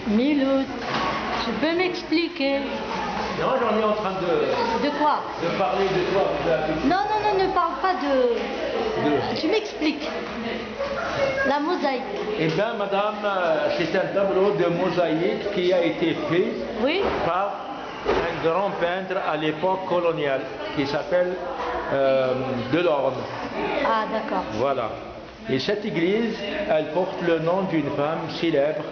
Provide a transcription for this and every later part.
Miloud, tu peux m'expliquer? Non, j'en ai en train de... De quoi? De parler de toi. Non, non, non, ne parle pas de... Tu m'expliques. La mosaïque. Eh bien, madame, c'est un tableau de mosaïque qui a été fait par un grand peintre à l'époque coloniale qui s'appelle Delorme. Ah, d'accord. Voilà. Et cette église, elle porte le nom d'une femme célèbre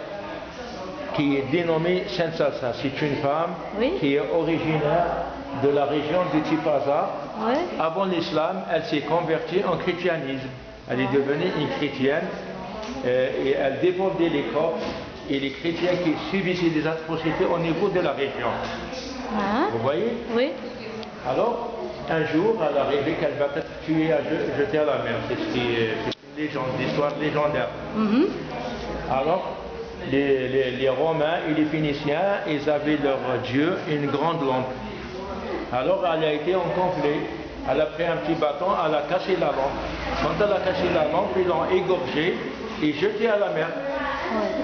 qui est dénommée Sainte Salsa. C'est une femme qui est originaire de la région de Tipaza. Avant l'islam, elle s'est convertie en christianisme. Elle est devenue une chrétienne et elle défendait les Coptes et les chrétiens qui subissaient des atrocités au niveau de la région. Vous voyez? Oui. Alors, un jour, elle a rêvé qu'elle va être tuée, jetée à la mer. C'est une légende, une histoire légendaire. Alors, les Romains et les Phéniciens, ils avaient leur dieu une grande lampe. Alors, elle a été en conflit. Elle a pris un petit bâton, elle a cassé la lampe. Quand elle a cassé la lampe, ils l'ont égorgée et jetée à la mer.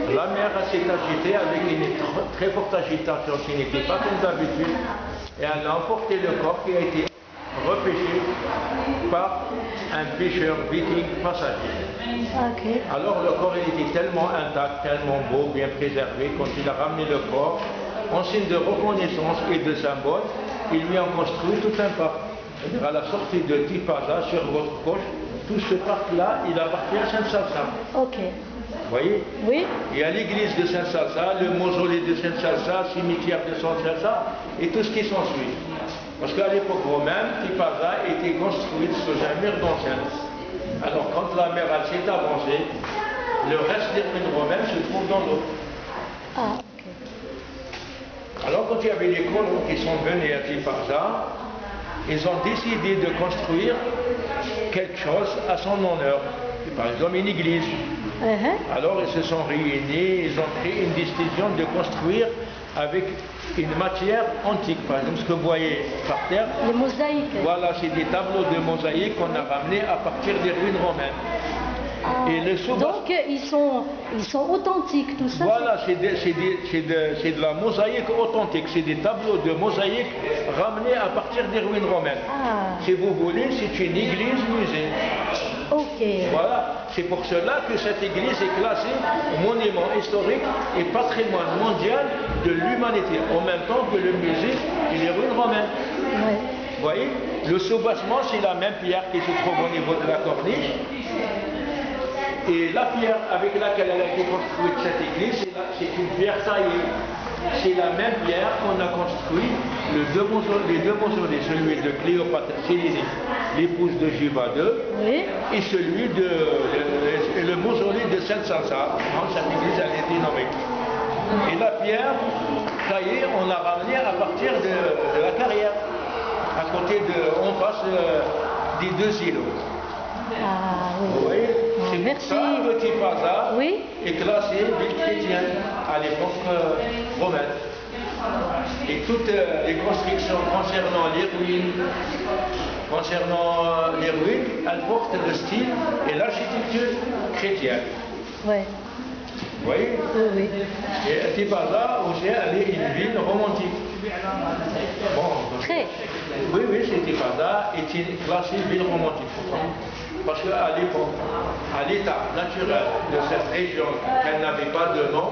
La mer s'est agitée avec une très forte agitation qui n'était pas comme d'habitude. Et elle a emporté le corps qui a été repêché par un pêcheur viking passager. Alors le corps il était tellement intact, tellement beau, bien préservé, quand il a ramené le corps, en signe de reconnaissance et de symbole, ils lui ont construit tout un parc. À la sortie de Tipaza, sur votre gauche, tout ce parc-là, il appartient à Sainte Salsa. Ok. Vous voyez? Oui. Il y a l'église de Sainte Salsa, le mausolée de Sainte Salsa, le cimetière de Sainte Salsa, et tout ce qui s'ensuit. Parce qu'à l'époque romaine, Tipaza était construite sur un mur d'enceinte. Alors quand la mer s'est avancée, le reste des ruines romaines se trouve dans l'eau. Ah, ok. Alors quand il y avait les colons qui sont venus à Tipaza, ils ont décidé de construire quelque chose à son honneur. Par exemple une église. Alors ils se sont réunis, ils ont pris une décision de construire avec une matière antique. Par exemple ce que vous voyez par terre. Les mosaïques. Voilà, c'est des tableaux de mosaïques qu'on a ramenés à partir des ruines romaines. Et le donc ils sont authentiques, tout ça. Voilà, c'est de la mosaïque authentique, c'est des tableaux de mosaïque ramenés à partir des ruines romaines. Si vous voulez, c'est une église-musée. Ok. Voilà, c'est pour cela que cette église est classée monument historique et patrimoine mondial de l'humanité, en même temps que le musée et les ruines romaines. Vous voyez, le soubassement, c'est la même pierre qui se trouve au niveau de la corniche. Et la pierre avec laquelle elle a été construite cette église, c'est une pierre taillée. C'est la même pierre qu'on a construit les deux mausolées, celui de Cléopâtre Sélénée, l'épouse de Juva II, et celui le mausolée de Sainte Salsa. Cette église a été nommée. Et la pierre taillée, on l'a ramenée à partir de la carrière, à côté en face des deux îlots. Vous voyez? Merci. Ça, le Tipaza est classé ville chrétienne à l'époque romaine. Et toutes les constructions concernant les ruines, elles portent le style et l'architecture chrétienne. Vous voyez? Et Tipaza aussi, elle est une ville romantique. Très. Oui, c'est Tipaza est une classée ville romantique. Parce qu'à l'époque, à l'état naturel de cette région, qu'elle n'avait pas de nom,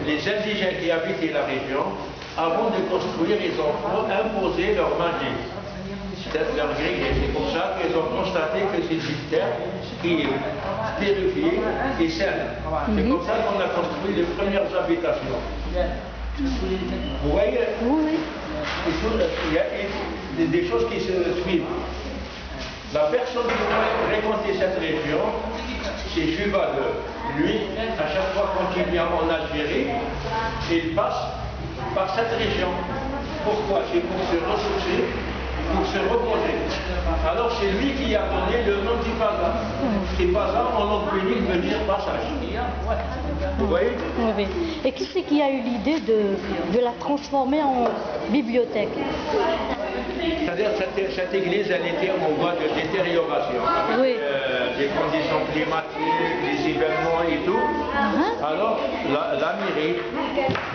les indigènes qui habitaient la région, avant de construire, ils ont imposé leur magie, leur grille. C'est pour ça qu'ils ont constaté que c'est une terre qui est purifiée et saine. C'est comme ça qu'on a construit les premières habitations. Vous voyez? Il y a des choses qui se suivent. La personne qui va fréquenter cette région, c'est Juva II. Lui, à chaque fois qu'il vient en Algérie, il passe par cette région. Pourquoi? C'est pour se ressourcer pour se reposer. Alors c'est lui qui a donné le nom d'Ipaza. Ipaza en langue bénite veut dire passage. Vous voyez? Oui, oui. Et qui c'est qui a eu l'idée de la transformer en bibliothèque? C'est-à-dire que cette église, elle était en voie de détérioration, avec Oui. des conditions climatiques, des événements et tout. Alors, la mairie,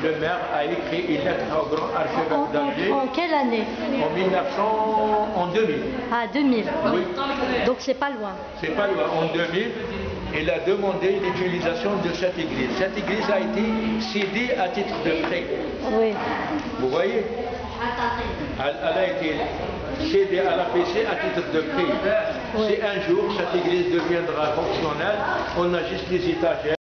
le maire a écrit une lettre au grand archevêque d'Alger En quelle année? en 2000. Ah, 2000. Oui. Donc c'est pas loin. C'est pas loin. En 2000, il a demandé l'utilisation de cette église. Cette église a été cédée à titre de prêt. Oui. Vous voyez? Elle a été cédée à la PC à titre de prix. Oui. Si un jour cette église deviendra fonctionnelle, on a juste des étagères